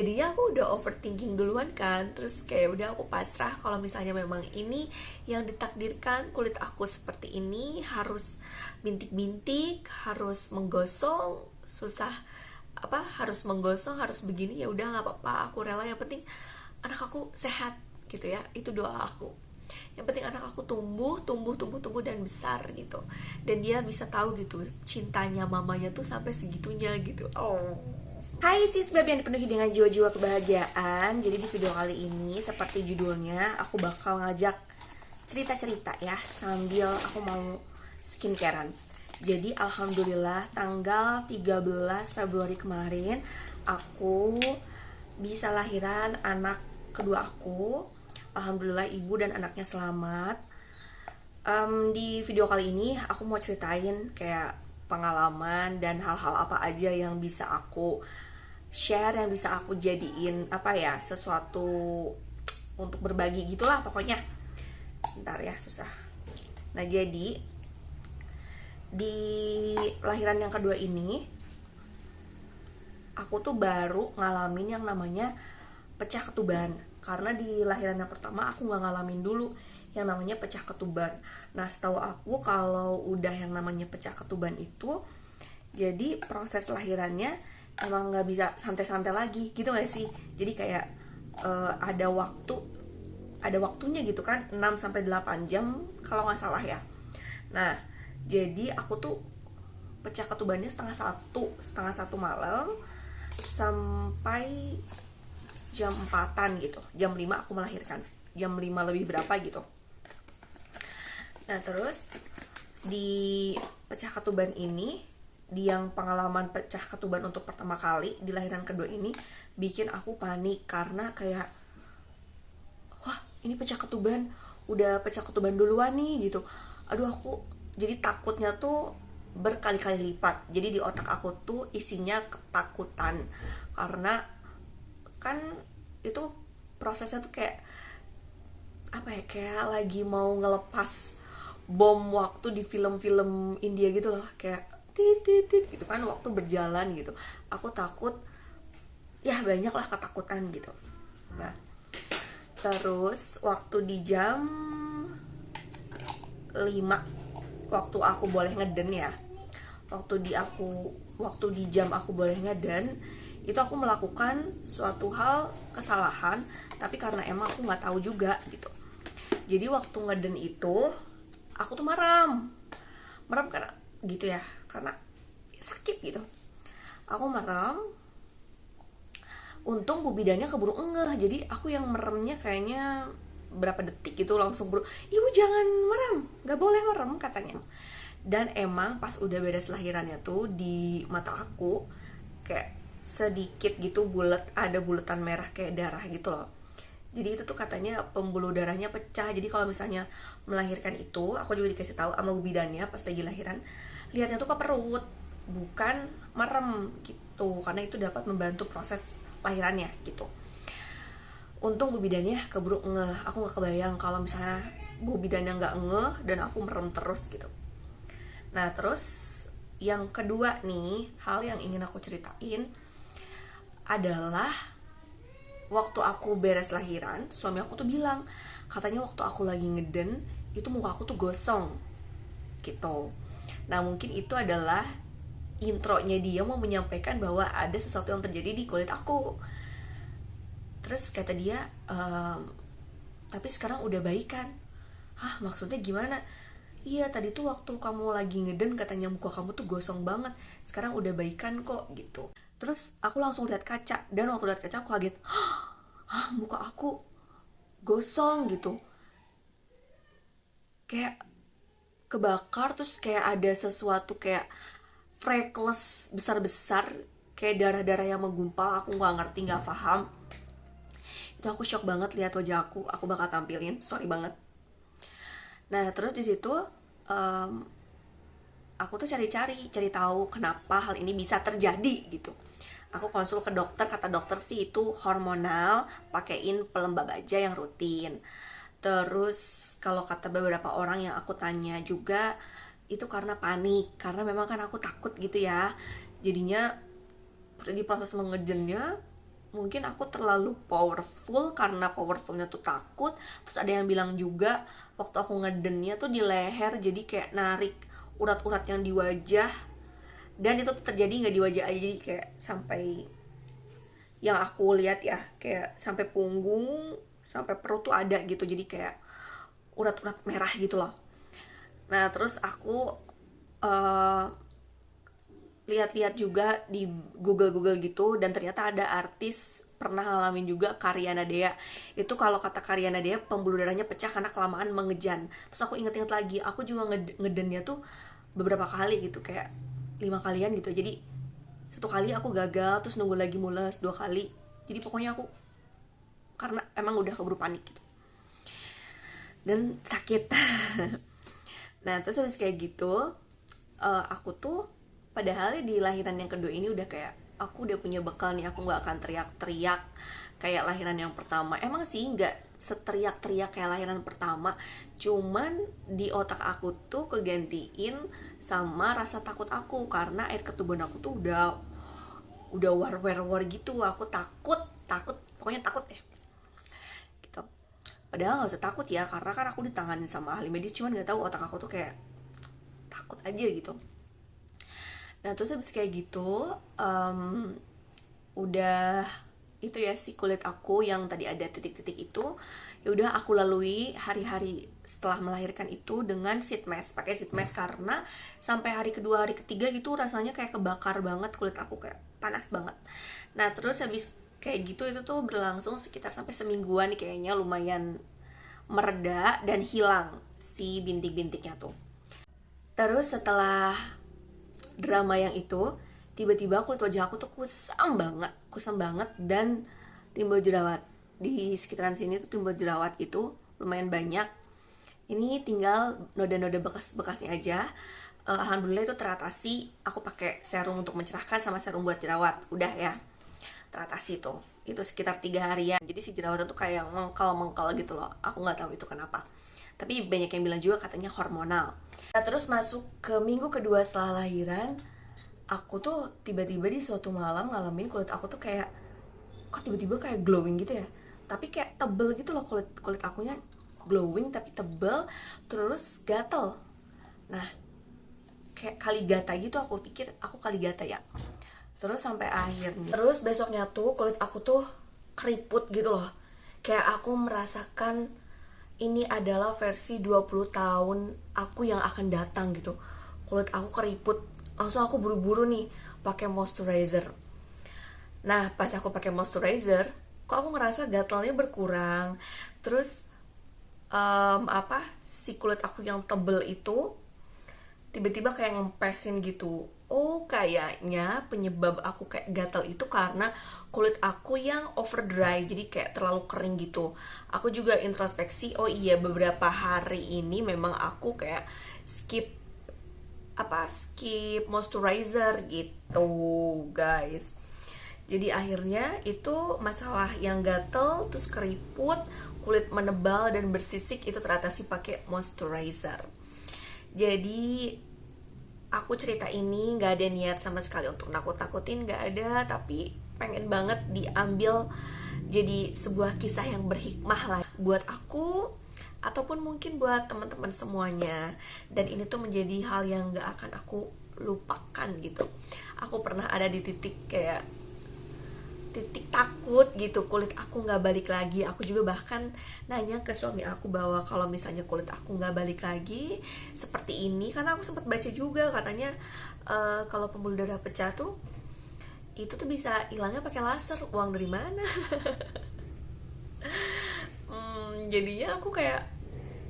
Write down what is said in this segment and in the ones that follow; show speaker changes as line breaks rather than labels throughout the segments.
Jadinya aku udah overthinking duluan kan. Terus kayak udah aku pasrah kalau misalnya memang ini yang ditakdirkan, kulit aku seperti ini, harus bintik-bintik, harus menggosong, susah apa, harus menggosong, harus begini, ya udah nggak apa-apa, aku rela, yang penting anak aku sehat gitu ya. Itu doa aku. Yang penting anak aku tumbuh, tumbuh, tumbuh, tumbuh dan besar gitu. Dan dia bisa tahu gitu cintanya mamanya tuh sampai segitunya gitu. Oh. Hai sis beb yang dipenuhi dengan jiwa-jiwa kebahagiaan. Jadi di video kali ini seperti judulnya, aku bakal ngajak cerita-cerita ya, sambil aku mau skincarean. Jadi alhamdulillah tanggal 13 Februari kemarin aku bisa lahiran anak kedua aku. Alhamdulillah ibu dan anaknya selamat. Di video kali ini aku mau ceritain kayak pengalaman dan hal-hal apa aja yang bisa aku share, yang bisa aku jadiin apa ya, sesuatu untuk berbagi gitulah pokoknya. Bentar ya, susah. Nah, jadi di lahiran yang kedua ini aku tuh baru ngalamin yang namanya pecah ketuban. Karena di lahiran yang pertama aku nggak ngalamin dulu yang namanya pecah ketuban. Nah, setahu aku kalau udah yang namanya pecah ketuban itu, jadi proses lahirannya emang nggak bisa santai-santai lagi gitu nggak sih? Jadi kayak ada waktunya gitu kan, 6 sampai 8 jam kalau nggak salah ya. Nah, jadi aku tuh pecah ketubannya setengah satu malam sampai jam 4-an gitu. Jam 5 aku melahirkan. Jam 5 lebih berapa gitu. Nah, terus di pecah ketuban ini, di yang pengalaman pecah ketuban untuk pertama kali di lahiran kedua ini, bikin aku panik karena kayak, wah ini pecah ketuban, udah pecah ketuban duluan nih gitu. Aduh, aku jadi takutnya tuh berkali-kali lipat. Jadi di otak aku tuh isinya ketakutan karena kan itu prosesnya tuh kayak apa ya, kayak lagi mau ngelepas bom waktu di film-film India gitu loh, kayak tit tit tit gitu kan, waktu berjalan gitu. Aku takut, ya banyak lah ketakutan gitu. Nah, terus waktu di jam 5, waktu aku boleh ngeden ya, waktu di jam aku boleh ngeden, itu aku melakukan suatu hal kesalahan, tapi karena emang aku nggak tahu juga gitu. Jadi waktu ngeden itu aku tuh merem karena gitu ya, karena sakit gitu. Aku merem, untung bu bidannya keburu ngeh, jadi aku yang meremnya kayaknya berapa detik gitu langsung buru, ibu jangan merem, nggak boleh merem katanya. Dan emang pas udah beres lahirannya tuh di mata aku kayak sedikit gitu bulat, ada bulatan merah kayak darah gitu loh. Jadi itu tuh katanya pembuluh darahnya pecah. Jadi kalau misalnya melahirkan itu, aku juga dikasih tahu sama bu bidannya pas lagi lahiran, lihatnya tuh ke perut, bukan merem gitu, karena itu dapat membantu proses lahirannya gitu. Untung bu bidannya keburu ngeh. Aku nggak kebayang kalau misalnya bu bidannya nggak ngeh dan aku merem terus gitu. Nah, terus yang kedua nih, hal yang ingin aku ceritain adalah waktu aku beres lahiran, suami aku tuh bilang, katanya waktu aku lagi ngeden, itu muka aku tuh gosong gitu. Nah, mungkin itu adalah intronya dia mau menyampaikan bahwa ada sesuatu yang terjadi di kulit aku. Terus kata dia, tapi sekarang udah baikan. Hah, maksudnya gimana? Iya, tadi tuh waktu kamu lagi ngeden katanya muka kamu tuh gosong banget, sekarang udah baikan kok gitu. Terus aku langsung lihat kaca, dan waktu lihat kaca aku kaget, hah, muka aku gosong gitu, kayak kebakar. Terus kayak ada sesuatu kayak freckles besar-besar, kayak darah-darah yang menggumpal. Aku nggak ngerti, nggak paham. Itu aku shock banget lihat wajah aku bakal tampilin, sorry banget. Nah, terus di situ um, aku tuh cari tahu kenapa hal ini bisa terjadi gitu. Aku konsul ke dokter, kata dokter sih itu hormonal, pakein pelembab aja yang rutin. Terus kalau kata beberapa orang yang aku tanya juga, itu karena panik, karena memang kan aku takut gitu ya. Jadinya di proses mengejennya mungkin aku terlalu powerful, karena powerfulnya tuh takut. Terus ada yang bilang juga waktu aku ngedennya tuh di leher, jadi kayak narik urat-urat yang di wajah. Dan itu tuh terjadi nggak di wajah aja, jadi kayak sampai, yang aku lihat ya, kayak sampai punggung, sampai perut tuh ada gitu, jadi kayak urat-urat merah gitu loh. Nah terus aku uh, lihat-lihat juga di Google gitu, dan ternyata ada artis pernah ngalamin juga, Karyana Dea. Itu kalau kata Karyana Dea, pembuluh darahnya pecah karena kelamaan mengejan. Terus aku inget-inget lagi, aku juga ngedennya tuh beberapa kali gitu, kayak 5 kalian gitu. Jadi 1 kali aku gagal, terus nunggu lagi mules 2 kali. Jadi pokoknya aku, karena emang udah keburu panik gitu dan sakit. Nah terus habis kayak gitu, aku tuh padahal di lahiran yang kedua ini udah kayak, aku udah punya bekal nih, aku nggak akan teriak-teriak kayak lahiran yang pertama. Emang sih nggak seteriak-teriak kayak lahiran pertama, cuman di otak aku tuh kegantiin sama rasa takut aku, karena air ketuban aku tuh udah war gitu. Aku takut pokoknya takut ya gitu. Padahal nggak usah takut ya, karena kan aku ditanganin sama ahli medis, cuman nggak tahu otak aku tuh kayak takut aja gitu. Nah terus habis kayak gitu, udah itu ya, si kulit aku yang tadi ada titik-titik itu, ya udah aku lalui hari-hari setelah melahirkan itu dengan sheet mask, pakai sheet mask, karena sampai hari kedua hari ketiga gitu rasanya kayak kebakar banget kulit aku, kayak panas banget. Nah terus habis kayak gitu, itu tuh berlangsung sekitar sampai semingguan nih kayaknya, lumayan mereda dan hilang si bintik-bintiknya tuh. Terus setelah drama yang itu, tiba-tiba kulit wajah aku tuh kusam banget dan timbul jerawat. Di sekitaran sini tuh timbul jerawat itu lumayan banyak. Ini tinggal noda-noda bekas-bekasnya aja. Alhamdulillah itu teratasi. Aku pakai serum untuk mencerahkan sama serum buat jerawat. Udah ya, teratasi tuh. Itu sekitar 3 harian. Jadi si jerawatnya tuh kayak mengkal gitu loh. Aku nggak tahu itu kenapa. Tapi banyak yang bilang juga katanya hormonal. Nah terus masuk ke minggu kedua setelah lahiran, aku tuh tiba-tiba di suatu malam ngalamin kulit aku tuh kayak, kok tiba-tiba kayak glowing gitu ya, tapi kayak tebel gitu loh, kulit akunya glowing tapi tebel, terus gatel. Nah kayak kali gata gitu, aku pikir aku kali gata ya. Terus sampai akhirnya, terus besoknya tuh kulit aku tuh keriput gitu loh, kayak aku merasakan ini adalah versi 20 tahun aku yang akan datang gitu. Kulit aku keriput. Langsung aku buru-buru nih pakai moisturizer. Nah, pas aku pakai moisturizer, kok aku ngerasa gatalnya berkurang. Terus si kulit aku yang tebel itu tiba-tiba kayak ngempesin gitu. Oh, kayaknya penyebab aku kayak gatal itu karena kulit aku yang over dry, jadi kayak terlalu kering gitu. Aku juga introspeksi, oh iya beberapa hari ini memang aku kayak skip moisturizer gitu guys. Jadi akhirnya itu masalah yang gatel terus keriput, kulit menebal dan bersisik itu teratasi pakai moisturizer. Jadi aku cerita ini gak ada niat sama sekali untuk nakut-nakutin, gak ada, tapi pengen banget diambil jadi sebuah kisah yang berhikmah lah buat aku ataupun mungkin buat teman-teman semuanya. Dan ini tuh menjadi hal yang gak akan aku lupakan gitu. Aku pernah ada di titik takut gitu, kulit aku nggak balik lagi. Aku juga bahkan nanya ke suami aku bahwa kalau misalnya kulit aku nggak balik lagi seperti ini, karena aku sempat baca juga katanya kalau pembuluh darah pecah tuh itu tuh bisa hilangnya pakai laser. Uang dari mana? Jadinya aku kayak,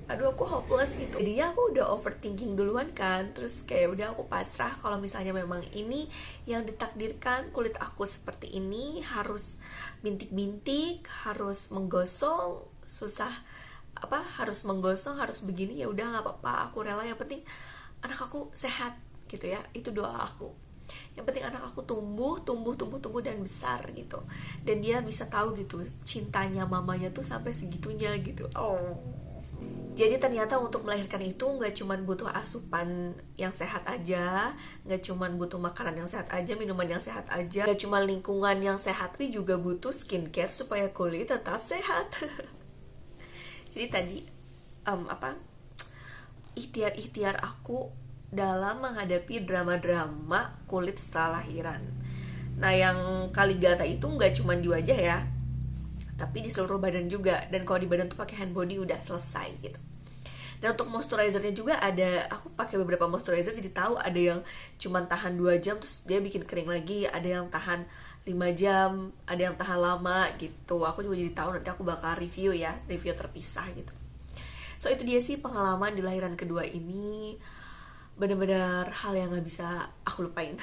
aduh aku hopeless gitu. Jadinya aku udah overthinking duluan kan. Terus kayak udah aku pasrah kalau misalnya memang ini yang ditakdirkan, kulit aku seperti ini, harus bintik-bintik, harus menggosong, harus menggosong, harus begini, ya udah nggak apa-apa, aku rela. Yang penting anak aku sehat gitu ya, itu doa aku. Yang penting anak aku tumbuh dan besar gitu, dan dia bisa tahu gitu cintanya mamanya tuh sampai segitunya gitu. Oh, Jadi ternyata untuk melahirkan itu nggak cuma butuh asupan yang sehat aja, nggak cuma butuh makanan yang sehat aja, minuman yang sehat aja, nggak cuma lingkungan yang sehat, tapi juga butuh skincare supaya kulit tetap sehat. Jadi tadi ikhtiar-ikhtiar aku dalam menghadapi drama-drama kulit setelah lahiran. Nah, yang Kaligata itu nggak cuma di wajah ya, tapi di seluruh badan juga. Dan kalau di badan tuh pakai hand body udah selesai gitu. Dan untuk moisturizernya juga ada, aku pakai beberapa moisturizer jadi tahu ada yang cuma tahan 2 jam terus dia bikin kering lagi, ada yang tahan 5 jam, ada yang tahan lama gitu. Aku juga jadi tahu, nanti aku bakal review ya, review terpisah gitu. So itu dia sih pengalaman di lahiran kedua ini, benar-benar hal yang gak bisa aku lupain.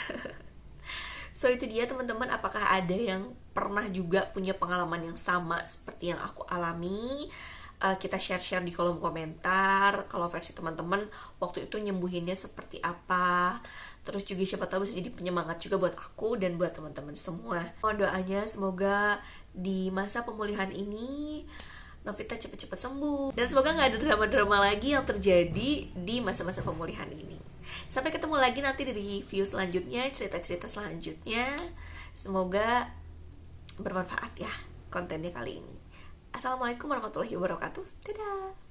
So itu dia teman-teman, apakah ada yang pernah juga punya pengalaman yang sama seperti yang aku alami? Kita share-share di kolom komentar kalau versi teman-teman waktu itu nyembuhinnya seperti apa. Terus juga siapa tahu bisa jadi penyemangat juga buat aku dan buat teman-teman semua. Mohon doanya semoga di masa pemulihan ini Novita cepet-cepet sembuh dan semoga gak ada drama-drama lagi yang terjadi di masa-masa pemulihan ini. Sampai ketemu lagi nanti di review selanjutnya, cerita-cerita selanjutnya. Semoga bermanfaat ya kontennya kali ini. Assalamualaikum warahmatullahi wabarakatuh. Dadah.